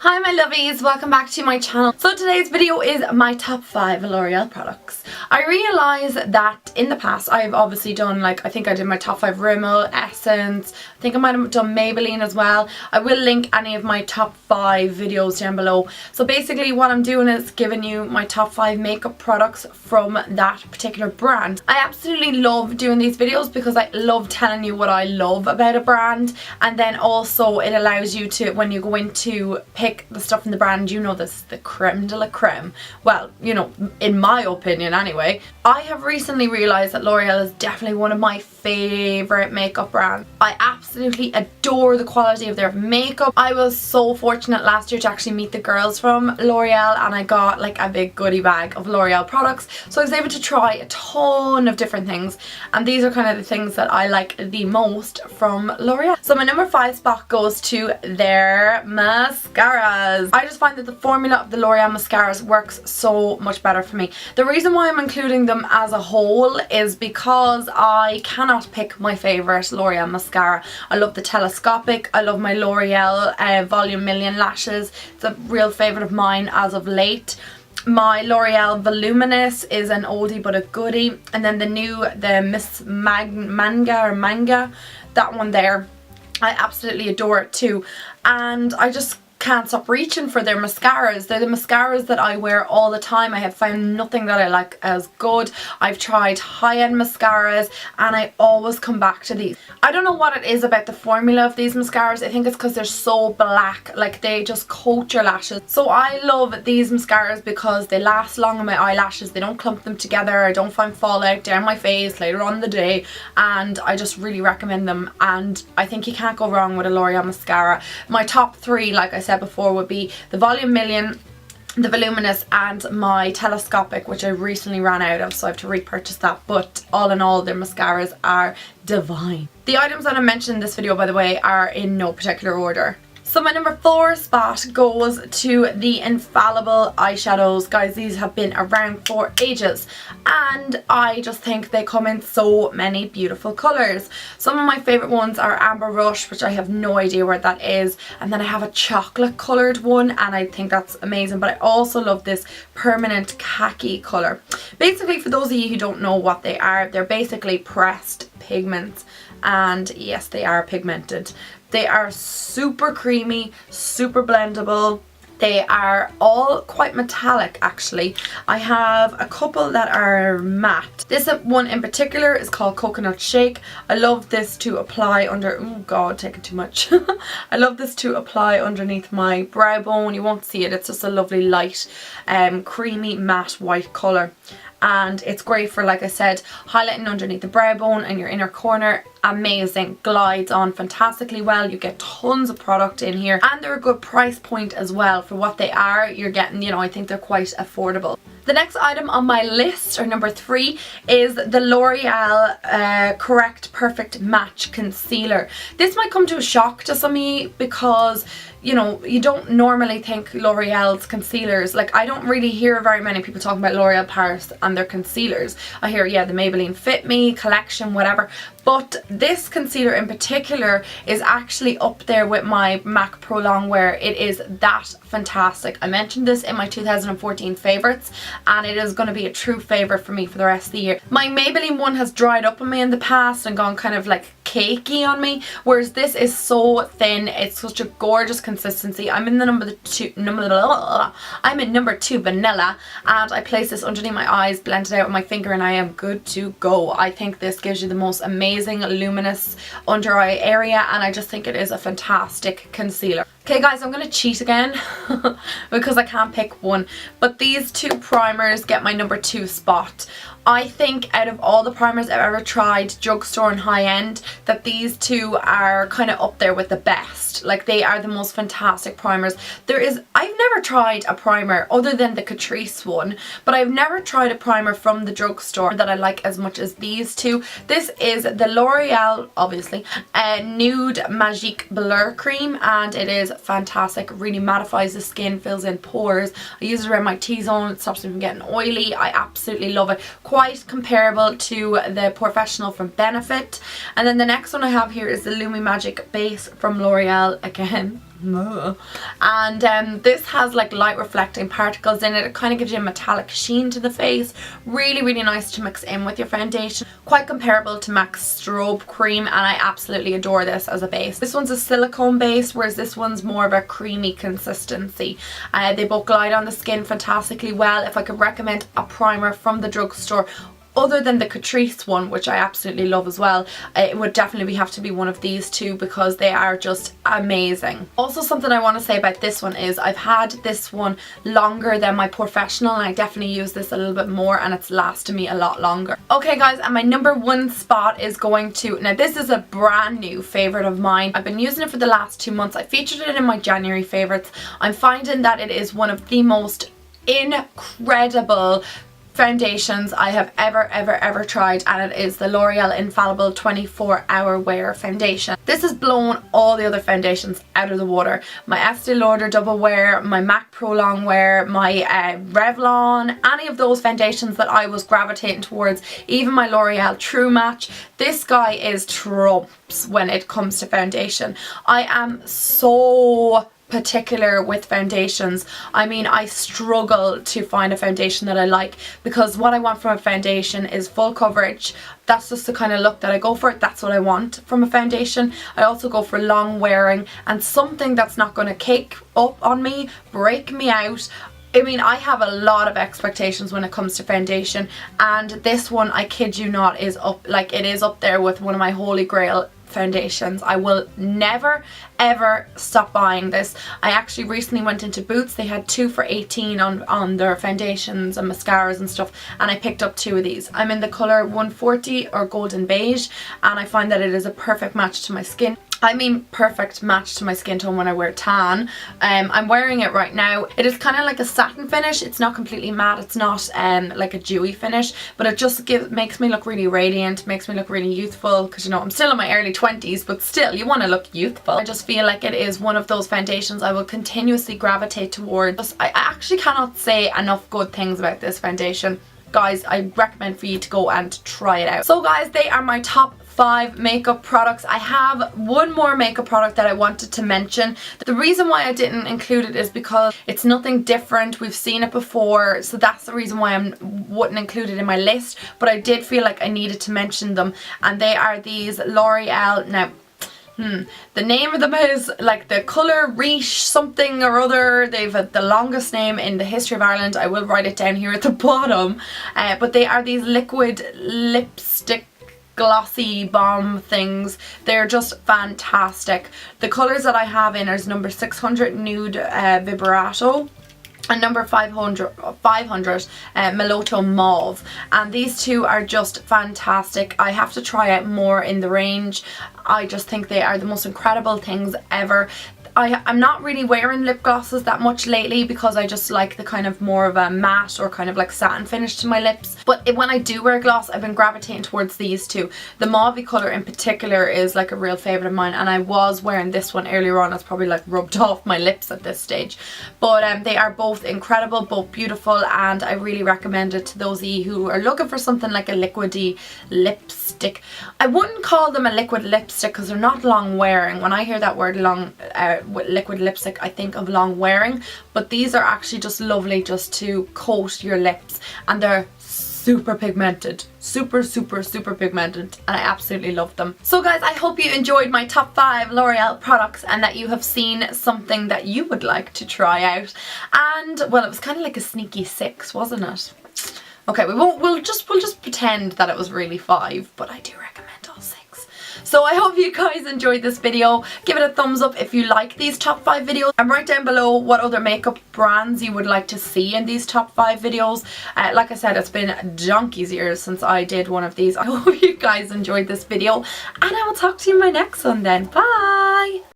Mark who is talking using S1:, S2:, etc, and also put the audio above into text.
S1: Hi my lovies, welcome back to my channel. So today's video is my top 5 L'Oreal products. I realised that in the past I've obviously done, like, I think I did my top 5 Rimmel, Essence, I think I might have done Maybelline as well. I will link any of my top 5 videos down below. So basically what I'm doing is giving you my top 5 makeup products from that particular brand. I absolutely love doing these videos because I love telling you what I love about a brand, and then also it allows you to, when you go into pick the stuff in the brand, you know, this is the creme de la creme. Well, you know, in my opinion anyway. I have recently realised that L'Oreal is definitely one of my favourite makeup brands. I absolutely adore the quality of their makeup. I was so fortunate last year to actually meet the girls from L'Oreal, and I got like a big goodie bag of L'Oreal products, so I was able to try a ton of different things, and these are kind of the things that I like the most from L'Oreal. So my number 5 spot goes to their mascaras. I just find that the formula of the L'Oreal mascaras works so much better for me. The reason why I'm including them as a whole is because I cannot pick my favourite L'Oreal mascara. I love the telescopic, I love my L'Oreal Volume Million lashes. It's a real favourite of mine as of late. My L'Oreal Voluminous is an oldie but a goodie, and then the Miss Manga, that one there, I absolutely adore it too, and I just can't stop reaching for their mascaras. They're the mascaras that I wear all the time. I have found nothing that I like as good. I've tried high-end mascaras and I always come back to these. I don't know what it is about the formula of these mascaras. I think it's because they're so black, like they just coat your lashes. So I love these mascaras because they last long on my eyelashes, they don't clump them together, I don't find fallout down my face later on in the day, and I just really recommend them, and I think you can't go wrong with a L'Oreal mascara. My top 3, like I said before, would be the Volume Million, the Voluminous, and my Telescopic, which I recently ran out of, so I have to repurchase that. But all in all, their mascaras are divine. The items that I mentioned in this video, by the way, are in no particular order. So my number 4 spot goes to the Infallible eyeshadows. Guys, these have been around for ages and I just think they come in so many beautiful colours. Some of my favourite ones are Amber Rush, which I have no idea where that is, and then I have a chocolate coloured one and I think that's amazing, but I also love this Permanent Khaki colour. Basically, for those of you who don't know what they are, they're basically pressed pigments, and yes, they are pigmented. They are super creamy, super blendable. They are all quite metallic actually. I have a couple that are matte. This one in particular is called Coconut Shake. I love this to apply under, oh god, taking too much. I love this to apply underneath my brow bone. You won't see it, it's just a lovely light creamy matte white colour. And it's great for, like I said, highlighting underneath the brow bone and your inner corner. Amazing, glides on fantastically well. You get tons of product in here, and they're a good price point as well for what they are. You're getting, you know, I think they're quite affordable. The next item on my list, or number 3, is the L'Oreal Correct Perfect Match Concealer. This might come to a shock to some of you because, you know, you don't normally think L'Oreal's concealers, like I don't really hear very many people talking about L'Oreal Paris and their concealers. I hear, yeah, the Maybelline Fit Me collection, whatever, but this concealer in particular is actually up there with my MAC Pro Longwear. It is that fantastic. I mentioned this in my 2014 favourites, and it is going to be a true favourite for me for the rest of the year. My Maybelline one has dried up on me in the past and gone kind of like cakey on me, whereas this is so thin. It's such a gorgeous consistency. I'm in number 2 vanilla, and I place this underneath my eyes, blend it out with my finger, and I am good to go. I think this gives you the most amazing luminous under eye area, and I just think it is a fantastic concealer. Okay guys, I'm going to cheat again because I can't pick one, but these 2 primers get my number 2 spot. I think out of all the primers I've ever tried, drugstore and high-end, that these 2 are kind of up there with the best. Like, they are the most fantastic primers. I've never tried a primer other than the Catrice one, but I've never tried a primer from the drugstore that I like as much as these 2. This is the L'Oreal, obviously, Nude Magique Blur Cream, and it is fantastic. Really mattifies the skin, fills in pores. I use it around my T-zone, it stops me from getting oily. I absolutely love it. Quite comparable to the Professional from Benefit. And then the next one I have here is the Lumi Magic Base from L'Oreal again. And this has like light reflecting particles in it. It kind of gives you a metallic sheen to the face. Really, really nice to mix in with your foundation. Quite comparable to MAC's Strobe Cream, and I absolutely adore this as a base. This one's a silicone base, whereas this one's more of a creamy consistency. They both glide on the skin fantastically well. If I could recommend a primer from the drugstore other than the Catrice one, which I absolutely love as well, it would definitely have to be one of these two because they are just amazing. Also, something I want to say about this one is I've had this one longer than my professional, and I definitely use this a little bit more, and it's lasted me a lot longer. Okay guys, and my number one spot is going to, now this is a brand new favourite of mine. I've been using it for the last 2 months. I featured it in my January favourites. I'm finding that it is one of the most incredible foundations I have ever tried, and it is the L'Oreal Infallible 24-Hour Wear Foundation. This has blown all the other foundations out of the water. My Estee Lauder Double Wear, my MAC Pro Long Wear, my Revlon, any of those foundations that I was gravitating towards, even my L'Oreal True Match. This guy is trumps when it comes to foundation. I am so particular with foundations. I mean, I struggle to find a foundation that I like, because what I want from a foundation is full coverage. That's just the kind of look that I go for. That's what I want from a foundation. I also go for long wearing and something that's not going to cake up on me, break me out. I mean, I have a lot of expectations when it comes to foundation, and this one, I kid you not, is up, like, it is up there with one of my holy grail foundations. I will never ever stop buying this. I actually recently went into Boots. They had 2 for $18 on their foundations and mascaras and stuff, and I picked up 2 of these. I'm in the colour 140 or Golden Beige, and I find that it is a perfect match to my skin. I mean, perfect match to my skin tone when I wear tan. I'm wearing it right now. It is kind of like a satin finish. It's not completely matte. It's not like a dewy finish, but it just makes me look really radiant, makes me look really youthful, because, you know, I'm still in my early 20s, but still, you want to look youthful. I just feel like it is one of those foundations I will continuously gravitate towards. I actually cannot say enough good things about this foundation. Guys, I recommend for you to go and try it out. So guys, they are my top 5 makeup products. I have one more makeup product that I wanted to mention. The reason why I didn't include it is because it's nothing different. We've seen it before, so that's the reason why I wouldn't include it in my list, but I did feel like I needed to mention them, and they are these L'Oreal. Now, the name of them is like the Colour Riche something or other. They've the longest name in the history of Ireland. I will write it down here at the bottom. But they are these liquid lipstick glossy bomb things. They're just fantastic. The colours that I have in is number 600 Nude Vibrato and number 500 Melotto Mauve, and these two are just fantastic. I have to try out more in the range. I just think they are the most incredible things ever. I'm not really wearing lip glosses that much lately because I just like the kind of more of a matte or kind of like satin finish to my lips. But when I do wear gloss, I've been gravitating towards these two. The mauve colour in particular is like a real favourite of mine, and I was wearing this one earlier on. It's probably like rubbed off my lips at this stage. But they are both incredible, both beautiful, and I really recommend it to those of you who are looking for something like a liquidy lipstick. I wouldn't call them a liquid lipstick because they're not long wearing. When I hear that word long with liquid lipstick, I think of long wearing, but these are actually just lovely just to coat your lips, and they're super pigmented, super pigmented, and I absolutely love them. So guys, I hope you enjoyed my top 5 L'Oreal products and that you have seen something that you would like to try out. And well, it was kind of like a sneaky 6, wasn't it? Okay, we'll just pretend that it was really 5, but I do recommend all 6. So I hope you guys enjoyed this video. Give it a thumbs up if you like these top 5 videos, and write down below what other makeup brands you would like to see in these top 5 videos. Like I said, it's been donkey's years since I did one of these. I hope you guys enjoyed this video, and I will talk to you in my next one then. Bye!